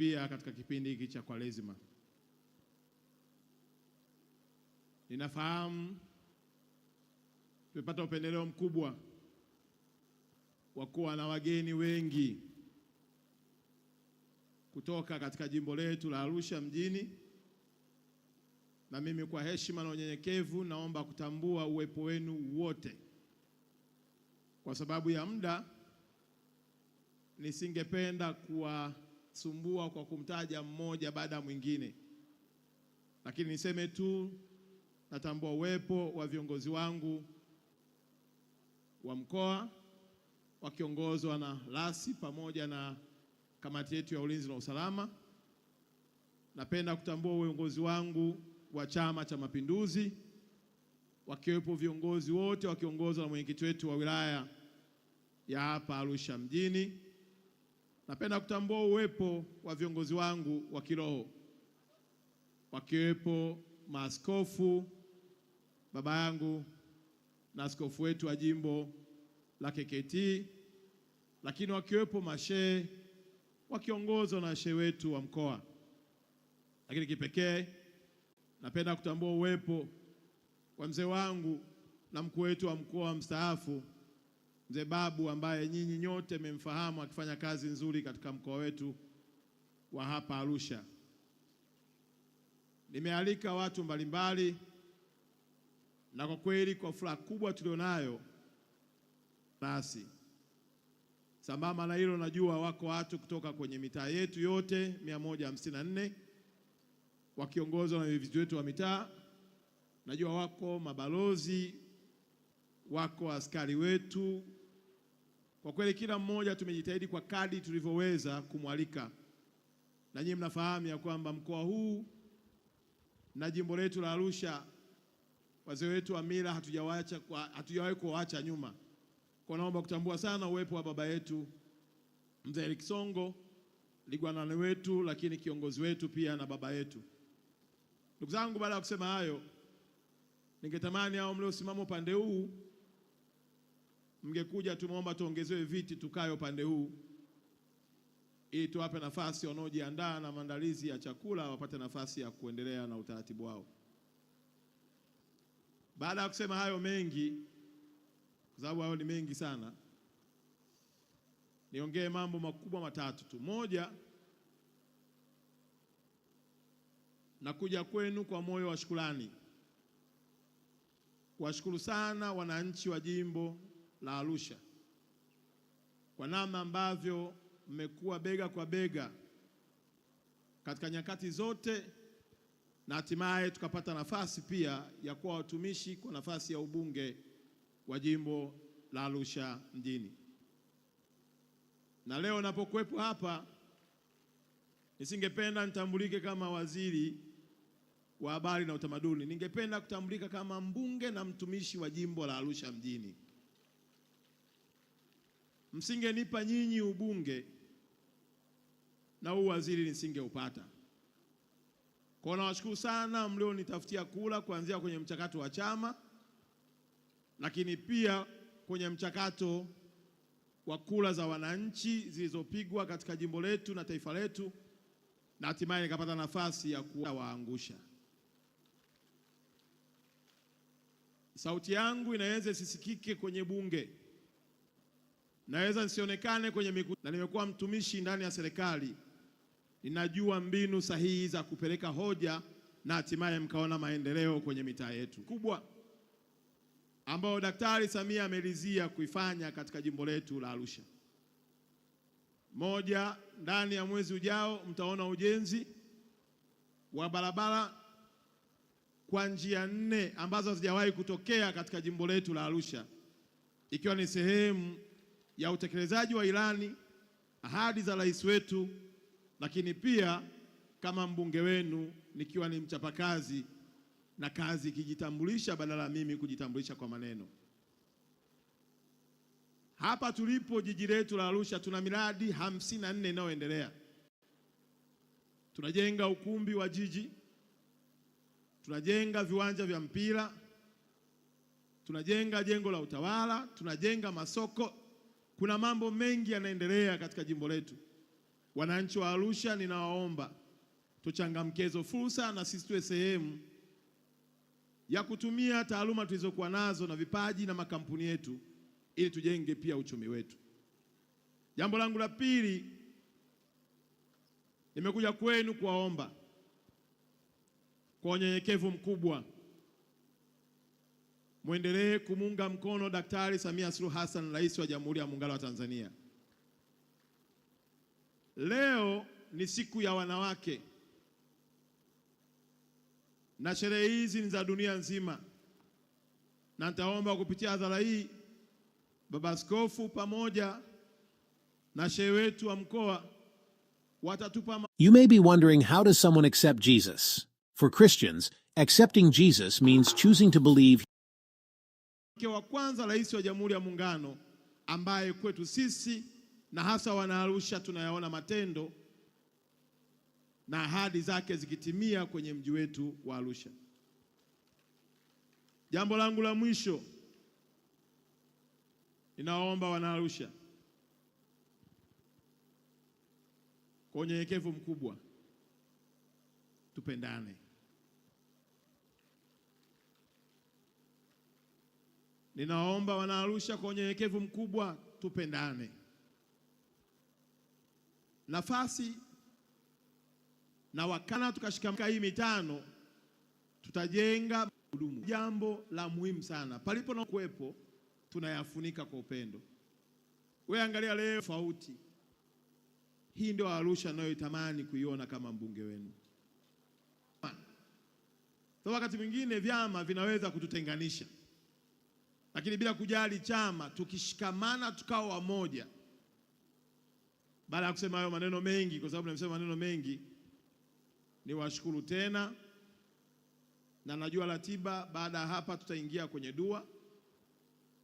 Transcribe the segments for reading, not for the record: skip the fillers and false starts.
pia katika kipindi hiki cha Kwaresima. Ninafahamu tumepata upendeleo mkubwa wa kuwa na wageni wengi kutoka katika jimbo letu la Arusha mjini, na mimi kwa heshima na unyenyekevu naomba kutambua uwepo wenu wote. Kwa sababu ya muda nisingependa kuwasumbua kwa kumtaja mmoja baada ya mwingine, lakini niseme tu natambua uwepo wa viongozi wangu wa mkoa wakiongozwa na rasi pamoja na kamati yetu ya ulinzi na usalama. Napenda kutambua uongozi wangu wa Chama cha Mapinduzi, wakiwepo viongozi wote wakiongozwa na mwenyekiti wetu wa wilaya ya hapa Arusha mjini. Napenda kutambua uwepo wa viongozi wangu wa kiroho, wakiwepo maaskofu, baba yangu na askofu wetu wa jimbo la KKKT, lakini wakiwepo mashehe wakiongozwa na shehe wetu wa mkoa. Lakini kipekee napenda kutambua uwepo wa mzee wangu na mkuu wetu wa mkoa mstaafu Mzee Babu, ambaye nyinyi nyote mmemfahamu akifanya kazi nzuri katika mkoa wetu wa hapa Arusha. Nimealika watu mbalimbali, na kwa kweli kwa furaha kubwa tulionayo nasi. Sambamba na hilo, najua wako watu kutoka kwenye mitaa yetu yote 154 wakiongozwa na viongozi wetu wa mitaa. Najua wako mabalozi, wako askari wetu. Kwa kweli kila mmoja tumejitahidi kwa kadri tulivyoweza kumwalika, na nyinyi mnafahamu ya kwamba mkoa huu na jimbo letu la Arusha, wazee wetu wa mila hatujawahi kuwaacha nyuma. Kwa naomba kutambua sana uwepo wa baba yetu Mzee Erick Songo, ligwanani wetu, lakini kiongozi wetu pia na baba yetu. Ndugu zangu, baada ya kusema hayo, ningetamani hao mliosimama upande huu mngekuja, tumeomba tuongezewe viti tukae upande huu, ili tuwape nafasi wanaojiandaa na maandalizi ya chakula wapate nafasi ya kuendelea na utaratibu wao. Baada ya kusema hayo mengi, kwa sababu hayo ni mengi sana, niongee mambo makubwa matatu tu. Moja, nakuja kwenu kwa moyo wa shukrani, kuwashukuru sana wananchi wa jimbo la Arusha kwa namna ambavyo mmekuwa bega kwa bega katika nyakati zote, na hatimaye tukapata nafasi pia ya kuwa watumishi kwa nafasi ya ubunge wa jimbo la Arusha mjini. Na leo napokuwepo hapa, nisingependa nitambulike kama waziri wa habari na utamaduni, ningependa kutambulika kama mbunge na mtumishi wa jimbo la Arusha mjini. Msingenipa nyinyi ubunge na huu waziri nisingeupata. Kwa nawashukuru sana mlionitafutia kula, kuanzia kwenye mchakato wa chama, lakini pia kwenye mchakato wa kula za wananchi zilizopigwa katika jimbo letu na taifa letu, na hatimaye nikapata nafasi ya kuwaangusha. Sauti yangu inaweza isisikike kwenye bunge, naweza nisionekane kwenye mikutano, na nimekuwa mtumishi ndani ya serikali, ninajua mbinu sahihi za kupeleka hoja na hatimaye mkaona maendeleo kwenye mitaa yetu kubwa ambao Daktari Samia amelizia kuifanya katika jimbo letu la Arusha. Moja, ndani ya mwezi ujao mtaona ujenzi wa barabara kwa njia 4 ambazo hazijawahi kutokea katika jimbo letu la Arusha, ikiwa ni sehemu ya utekelezaji wa ilani, ahadi za rais wetu, lakini pia kama mbunge wenu nikiwa ni mchapakazi na kazi ikijitambulisha badala mimi kujitambulisha kwa maneno. Hapa tulipo jiji letu la Arusha tuna miradi 54 inayoendelea. Tunajenga ukumbi wa jiji, tunajenga viwanja vya mpira, tunajenga jengo la utawala, tunajenga masoko. Kuna mambo mengi yanaendelea katika jimbo letu, Wananchi wa Arusha, ninawaomba tuchangamkezo fursa na sisi tuwe sehemu ya kutumia taaluma tulizokuwa nazo na vipaji na makampuni yetu ili tujenge pia uchumi wetu. Jambo langu la pili, nimekuja kwenu kuwaomba kwa unyenyekevu mkubwa muendelee kumunga mkono Daktari Samia Suluhu Hassan, Rais wa Jamhuri ya Muungano wa Tanzania. Leo ni siku ya wanawake na sherehe hizi ni za dunia nzima, na nitaomba kupitia hadhara hii Baba Askofu pamoja na shehe wetu wa mkoa watatupa. You may be wondering, how does someone accept Jesus? For Christians, accepting Jesus means choosing to believe. Wa kwanza Rais wa Jamhuri ya Muungano ambaye kwetu sisi na hasa wana Arusha tunayaona matendo na ahadi zake zikitimia kwenye mji wetu wa Arusha. Jambo langu la mwisho, ninaomba wana Arusha kwa unyenyekevu mkubwa tupendane. Ninaomba wana Arusha kwa unyenyekevu mkubwa tupendane. Nafasi na wakana tukashikamana hii mitano tutajenga hudumu. Jambo la muhimu sana, palipo na kuwepo tunayafunika kwa upendo. Wewe angalia leo tofauti. Hii ndio Arusha ninayoitamani kuiona kama mbunge wenu. Kwa wakati mwingine vyama vinaweza kututenganisha, lakini bila kujali chama, tukishikamana tukao wamoja. Baada ya kusema hayo maneno mengi, kwa sababu nimesema maneno mengi, niwashukuru tena, na najua ratiba baada ya hapa tutaingia kwenye dua,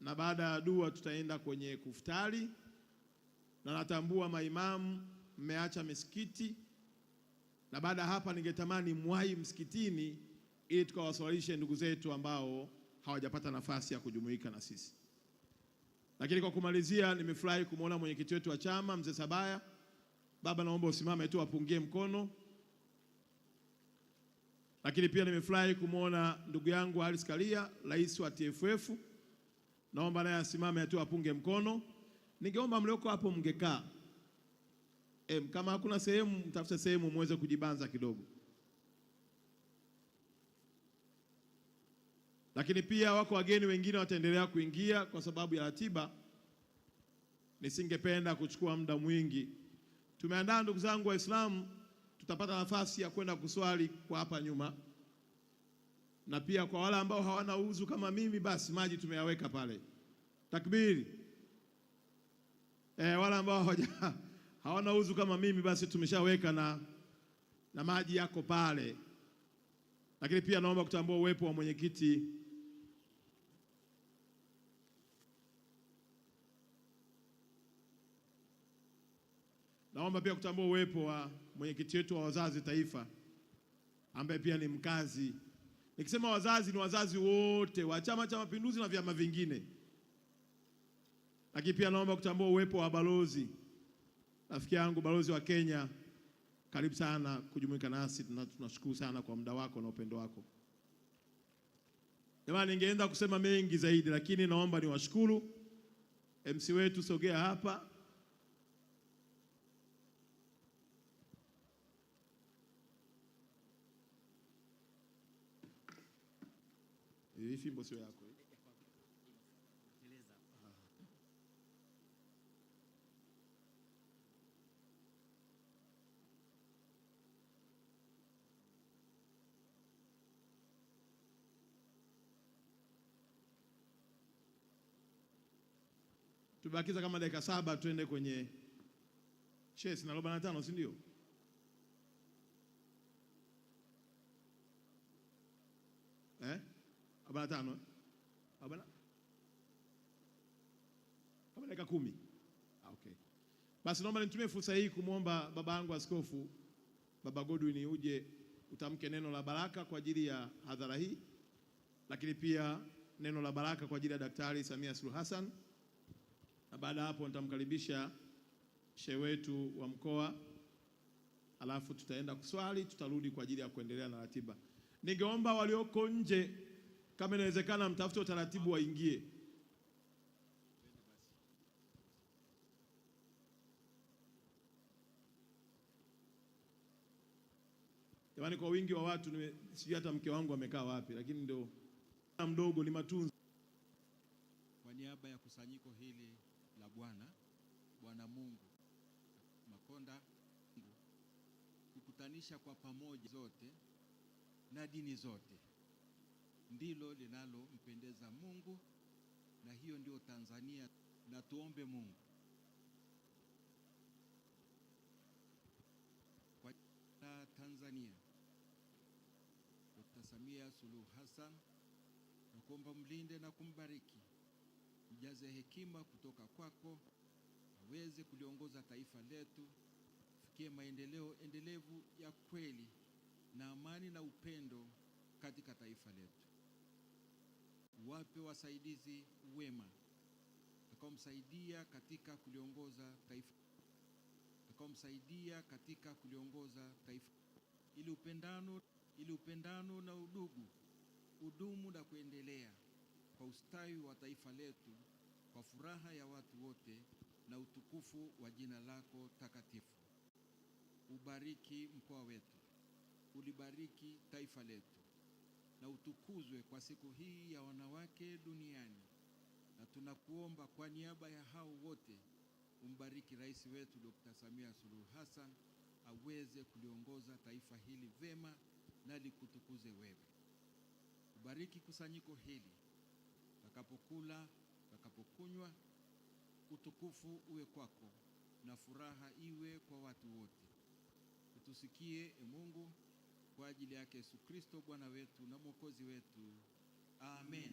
na baada ya dua tutaenda kwenye kuftari, na natambua maimamu mmeacha misikiti, na baada ya hapa ningetamani mwai msikitini ili tukawaswalishe ndugu zetu ambao hawajapata nafasi ya kujumuika na sisi. Lakini kwa kumalizia, nimefurahi kumwona mwenyekiti wetu wa chama Mzee Sabaya. Baba, naomba usimame tu apungie mkono. Lakini pia nimefurahi kumwona ndugu yangu Haris Karia, rais wa TFF. Naomba naye asimame tu apunge mkono. Ningeomba mlioko hapo mngekaa. Kama hakuna sehemu, mtafute sehemu muweze kujibanza kidogo. Lakini pia wako wageni wengine wataendelea kuingia kwa sababu ya ratiba. Nisingependa kuchukua muda mwingi. Tumeandaa ndugu zangu Waislamu, tutapata nafasi ya kwenda kuswali kwa hapa nyuma. Na pia kwa wale ambao hawana udhu kama mimi, basi maji tumeyaweka pale. Takbiri. Wale ambao hawana udhu kama mimi, basi tumeshaweka na maji yako pale. Lakini pia naomba kutambua uwepo wa mwenyekiti wetu wa wazazi taifa ambaye pia ni mkazi. Nikisema wazazi ni wazazi wote wa Chama cha Mapinduzi na vyama vingine. Lakini pia naomba kutambua uwepo wa balozi, rafiki yangu balozi wa Kenya. Karibu sana kujumuika nasi, tunashukuru sana kwa muda wako na upendo wako. Jamani, ningeenda kusema mengi zaidi, lakini naomba niwashukuru. MC wetu sogea hapa. Hii fimbo sio yako. Tubakiza kama dakika 7 tuende kwenye chess na 45, si ndio? Abana 5. Abana kama dakika 10. Okay. Basi naomba nitumie fursa hii kumwomba baba yangu askofu, Baba Godwin, uje utamke neno la baraka kwa ajili ya hadhara hii, lakini pia neno la baraka kwa ajili ya Daktari Samia Suluhu Hassan. Na baada hapo nitamkaribisha shehe wetu wa mkoa alafu tutaenda kuswali, tutarudi kwa ajili ya kuendelea na ratiba. Ningeomba walioko nje, kama inawezekana, mtafute utaratibu waingie. Jamani, kwa wingi wa watu sijui hata mke wangu amekaa wapi, lakini ndio mdogo ni matunzo. Kwa niaba ya kusanyiko hili la Bwana Mungu Makonda, kukutanisha kwa pamoja zote na dini zote ndilo linalompendeza Mungu, na hiyo ndio Tanzania. Na tuombe Mungu kwa Tanzania, Dr. Samia Suluhu Hassan, na kuomba mlinde na kumbariki, mjaze hekima kutoka kwako, aweze kuliongoza taifa letu fikie maendeleo endelevu ya kweli na amani na upendo katika taifa letu. Wape wasaidizi wema watakaomsaidia katika kuliongoza taifa, ili upendano na udugu udumu na kuendelea kwa ustawi wa taifa letu, kwa furaha ya watu wote na utukufu wa jina lako takatifu. Ubariki mkoa wetu, ulibariki taifa letu, na utukuzwe kwa siku hii ya wanawake duniani. Na tunakuomba kwa niaba ya hao wote, umbariki rais wetu Dr. Samia Suluhu Hassan, aweze kuliongoza taifa hili vema na likutukuze wewe. Ubariki kusanyiko hili, takapokula, takapokunywa, utukufu uwe kwako na furaha iwe kwa watu wote. Utusikie Mungu, kwa ajili yake Yesu Kristo Bwana wetu na Mwokozi wetu. Amen.